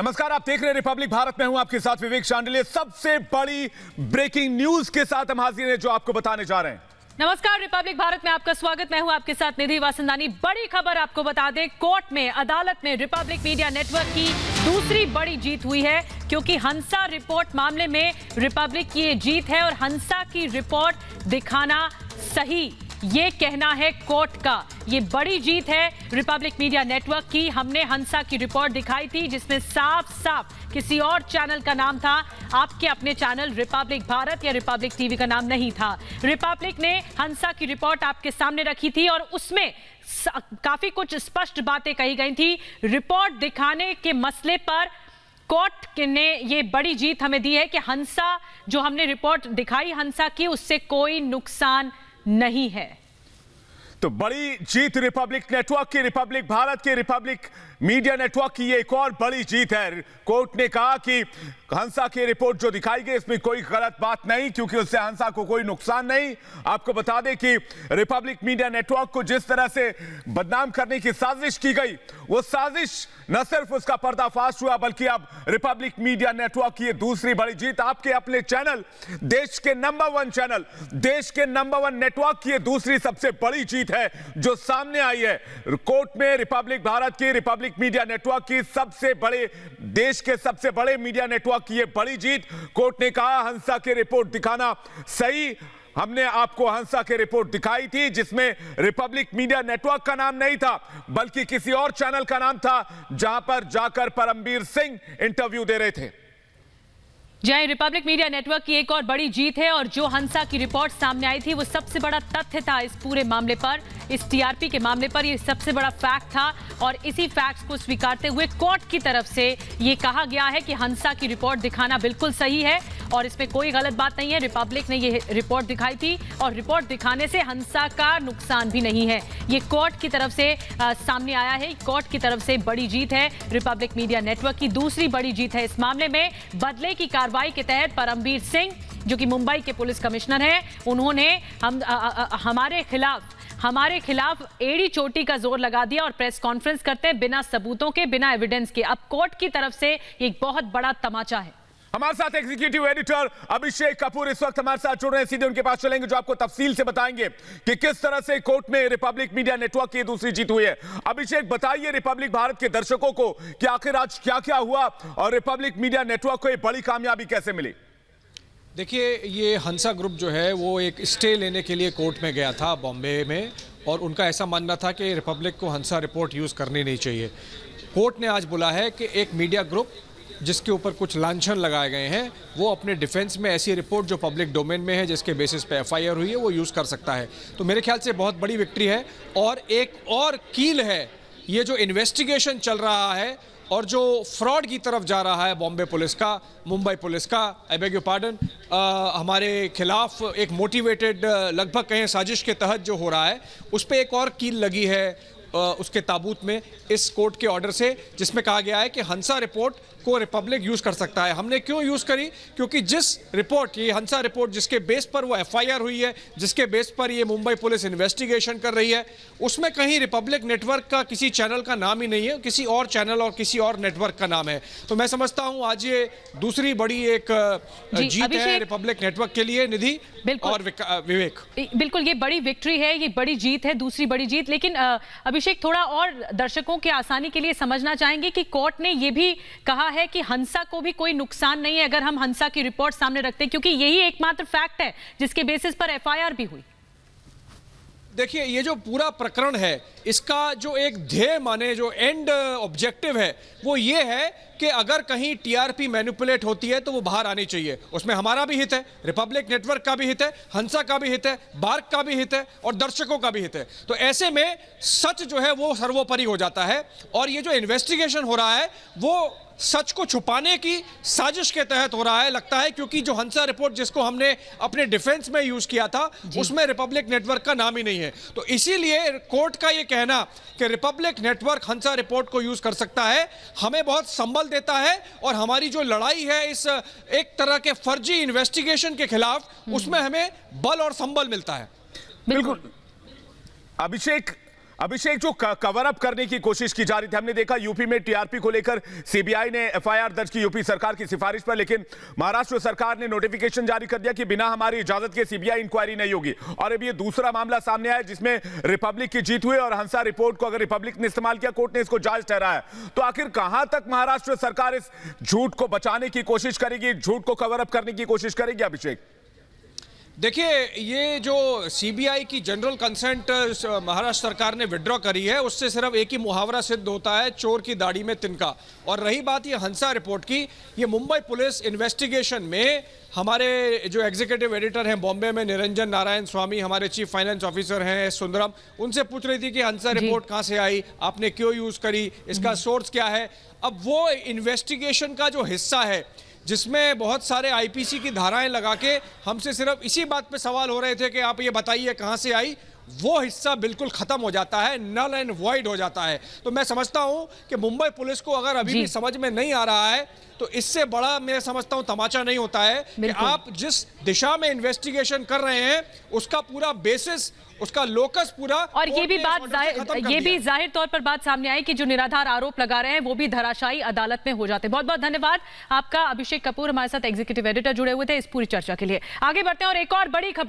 नमस्कार, आप देख रहे हैं रिपब्लिक भारत में हूं आपके साथ विवेक शांडिल्य। सबसे बड़ी ब्रेकिंग न्यूज के साथ हम हाजिर हैं जो आपको बताने जा रहे हैं। नमस्कार, रिपब्लिक भारत में आपका स्वागत। मैं हूं आपके साथ निधि वासंदानी। बड़ी खबर आपको बता दें, कोर्ट में अदालत में रिपब्लिक मीडिया नेटवर्क की दूसरी बड़ी जीत हुई है, क्योंकि हंसा रिपोर्ट मामले में रिपब्लिक की ये जीत है और हंसा की रिपोर्ट दिखाना सही, ये कहना है कोर्ट का। ये बड़ी जीत है रिपब्लिक मीडिया नेटवर्क की। हमने हंसा की रिपोर्ट दिखाई थी जिसमें साफ साफ किसी और चैनल का नाम था, आपके अपने चैनल रिपब्लिक भारत या रिपब्लिक टीवी का नाम नहीं था। रिपब्लिक ने हंसा की रिपोर्ट आपके सामने रखी थी और उसमें काफी कुछ स्पष्ट बातें कही गई थी। रिपोर्ट दिखाने के मसले पर कोर्ट ने ये बड़ी जीत हमें दी है कि हंसा, जो हमने रिपोर्ट दिखाई हंसा की, उससे कोई नुकसान नहीं है। तो बड़ी जीत रिपब्लिक नेटवर्क की, रिपब्लिक भारत के, रिपब्लिक मीडिया नेटवर्क की ये एक और बड़ी जीत है। कोर्ट ने कहा कि हंसा की रिपोर्ट जो दिखाई गई इसमें कोई गलत बात नहीं, क्योंकि उससे हंसा को कोई नुकसान नहीं। आपको बता दें कि रिपब्लिक मीडिया नेटवर्क को जिस तरह से बदनाम करने की साजिश की गई, वो साजिश न सिर्फ उसका पर्दाफाश हुआ, बल्कि अब रिपब्लिक मीडिया नेटवर्क की ये दूसरी बड़ी जीत, आपके अपने चैनल, देश के नंबर 1 चैनल, देश के नंबर 1 नेटवर्क की ये दूसरी सबसे बड़ी जीत है जो सामने आई है। कोर्ट में रिपब्लिक भारत की, रिपब्लिक मीडिया नेटवर्क की, सबसे बड़े, देश के सबसे बड़े मीडिया नेटवर्क की ये बड़ी जीत। कोर्ट ने कहा हंसा की रिपोर्ट दिखाना सही। हमने आपको हंसा की रिपोर्ट दिखाई थी जिसमें रिपब्लिक मीडिया नेटवर्क का नाम नहीं था, बल्कि किसी और चैनल का नाम था, जहां पर जाकर परमबीर सिंह इंटरव्यू दे रहे थे। जय, रिपब्लिक मीडिया नेटवर्क की एक और बड़ी जीत है और जो हंसा की रिपोर्ट सामने आई थी वो सबसे बड़ा तथ्य था इस पूरे मामले पर, इस टीआरपी के मामले पर। ये सबसे बड़ा फैक्ट था और इसी फैक्ट्स को स्वीकारते हुए कोर्ट की तरफ से ये कहा गया है कि हंसा की रिपोर्ट दिखाना बिल्कुल सही है और इसमें कोई गलत बात नहीं है। रिपब्लिक ने ये रिपोर्ट दिखाई थी और रिपोर्ट दिखाने से हंसा का नुकसान भी नहीं है। ये कोर्ट की तरफ से सामने आया है। कोर्ट की तरफ से बड़ी जीत है रिपब्लिक मीडिया नेटवर्क की, दूसरी बड़ी जीत है इस मामले में। बदले की कार्रवाई के तहत परमबीर सिंह, जो कि मुंबई के पुलिस कमिश्नर हैं, उन्होंने हमारे खिलाफ एड़ी चोटी का जोर लगा दिया और प्रेस कॉन्फ्रेंस करते हैं बिना सबूतों के, बिना एविडेंस के। अब कोर्ट की तरफ से एक बहुत बड़ा तमाचा है। हमारे साथ एग्जीक्यूटिव एडिटर अभिषेक कपूर इस वक्त हमारे साथ जुड़ रहे हैं, सीधे उनके पास चलेंगे जो आपको तफसील से बताएंगे कि किस तरह से कोर्ट में रिपब्लिक मीडिया नेटवर्क की दूसरी जीत हुई है। अभिषेक, बताइए रिपब्लिक भारत के दर्शकों को कि आखिर आज क्या क्या हुआ और रिपब्लिक मीडिया नेटवर्क को ये बड़ी कामयाबी कैसे मिली। देखिए, ये हंसा ग्रुप जो है वो एक स्टे लेने के लिए कोर्ट में गया था बॉम्बे में, और उनका ऐसा मानना था कि रिपब्लिक को हंसा रिपोर्ट यूज़ करनी नहीं चाहिए। कोर्ट ने आज बोला है कि एक मीडिया ग्रुप जिसके ऊपर कुछ लांछन लगाए गए हैं, वो अपने डिफेंस में ऐसी रिपोर्ट जो पब्लिक डोमेन में है, जिसके बेसिस पे एफआईआर हुई है, वो यूज़ कर सकता है। तो मेरे ख्याल से बहुत बड़ी विक्ट्री है। और एक और कील है, ये जो इन्वेस्टिगेशन चल रहा है और जो फ्रॉड की तरफ जा रहा है बॉम्बे पुलिस का, मुंबई पुलिस का, आई बेग योर पार्डन, हमारे खिलाफ एक मोटिवेटेड, लगभग कहें साजिश के तहत जो हो रहा है, उस पर एक और कील लगी है उसके ताबूत में इस कोर्ट के ऑर्डर से, जिसमें कहा गया है कि हंसा रिपोर्ट को रिपब्लिक यूज़ कर सकता है। हमने क्यों यूज़ करी? क्योंकि जिस रिपोर्ट, ये हंसा रिपोर्ट जिसके बेस पर वो एफआईआर हुई है, जिसके बेस पर ये मुंबई पुलिस इन्वेस्टिगेशन कर रही है, उसमें कहीं रिपब्लिक नेटवर्क का किसी चैनल का नाम ही नहीं है, किसी और चैनल और किसी और नेटवर्क का नाम है। तो मैं समझता हूँ आज ये दूसरी बड़ी एक जीत है रिपब्लिक नेटवर्क के लिए, निधि और विवेक। बिल्कुल, ये बड़ी विक्ट्री है, ये बड़ी जीत है, दूसरी बड़ी जीत। लेकिन अभिषेक, थोड़ा और दर्शकों के आसानी के लिए समझना चाहेंगे कि कोर्ट ने ये भी कहा है कि हंसा को भी कोई नुकसान नहीं है अगर हम हंसा की रिपोर्ट सामने रखते हैं, क्योंकि यही एकमात्र फैक्ट है जिसके बेसिस पर एफआईआर भी हुई। देखिए, ये जो पूरा प्रकरण है, इसका जो एक ध्येय माने, जो एंड ऑब्जेक्टिव है, वो ये है कि अगर कहीं टीआरपी मैनिपुलेट होती है तो वो बाहर आनी चाहिए। उसमें हमारा भी हित है, रिपब्लिक नेटवर्क का भी हित है, हंसा का भी हित है, बार्क का भी हित है और दर्शकों का भी हित है। तो ऐसे में सच जो है वो सर्वोपरि हो जाता है। और ये जो इन्वेस्टिगेशन हो रहा है वो सच को छुपाने की साजिश के तहत हो रहा है, लगता है, क्योंकि जो हंसा रिपोर्ट जिसको हमने अपने डिफेंस में यूज किया था, उसमें रिपब्लिक नेटवर्क का नाम ही नहीं है। तो इसीलिए कोर्ट का ये कहना कि रिपब्लिक नेटवर्क हंसा रिपोर्ट को यूज कर सकता है, हमें बहुत संबल देता है। और हमारी जो लड़ाई है इस एक तरह के फर्जी इन्वेस्टिगेशन के खिलाफ, उसमें हमें बल और संबल मिलता है। बिल्कुल अभिषेक, अभिषेक, जो कवर अप करने की कोशिश की जा रही थी, हमने देखा यूपी में टीआरपी को लेकर सीबीआई ने एफआईआर दर्ज की यूपी सरकार की सिफारिश पर, लेकिन महाराष्ट्र सरकार ने नोटिफिकेशन जारी कर दिया कि बिना हमारी इजाजत के सीबीआई इंक्वायरी नहीं होगी। और अब ये दूसरा मामला सामने आया जिसमें रिपब्लिक की जीत हुई और हंसा रिपोर्ट को अगर रिपब्लिक ने इस्तेमाल किया, कोर्ट ने इसको जायज ठहराया। तो आखिर कहां तक महाराष्ट्र सरकार इस झूठ को बचाने की कोशिश करेगी, झूठ को कवर अप करने की कोशिश करेगी? अभिषेक, देखिए, ये जो सीबीआई की जनरल कंसेंट महाराष्ट्र सरकार ने विड्रॉ करी है, उससे सिर्फ एक ही मुहावरा सिद्ध होता है, चोर की दाढ़ी में तिनका। और रही बात ये हंसा रिपोर्ट की, ये मुंबई पुलिस इन्वेस्टिगेशन में हमारे जो एग्जीक्यूटिव एडिटर हैं बॉम्बे में, निरंजन नारायण स्वामी, हमारे चीफ फाइनेंस ऑफिसर हैं सुंदरम, उनसे पूछ रही थी कि हंसा रिपोर्ट कहाँ से आई, आपने क्यों यूज़ करी, इसका सोर्स क्या है। अब वो इन्वेस्टिगेशन का जो हिस्सा है जिसमें बहुत सारे आईपीसी की धाराएं लगा के हमसे सिर्फ इसी बात पे सवाल हो रहे थे कि आप ये बताइए कहाँ से आई, वो हिस्सा बिल्कुल खत्म हो जाता है, नल एंड वॉइड हो जाता है। तो मैं समझता हूं कि मुंबई पुलिस को अगर अभी भी समझ में नहीं आ रहा है तो इससे बड़ा मैं समझता हूं तमाचा नहीं होता है कि आप जिस दिशा में इन्वेस्टिगेशन कर रहे हैं उसका पूरा बेसिस, उसका लोकस पूरा, और ये भी जाहिर तौर पर बात सामने आई कि जो निराधार आरोप लगा रहे हैं वो भी धराशायी अदालत में हो जाते हैं। बहुत बहुत धन्यवाद आपका अभिषेक कपूर, हमारे साथ एग्जीक्यूटिव एडिटर जुड़े हुए थे इस पूरी चर्चा के लिए। आगे बढ़ते हैं और एक और बड़ी खबर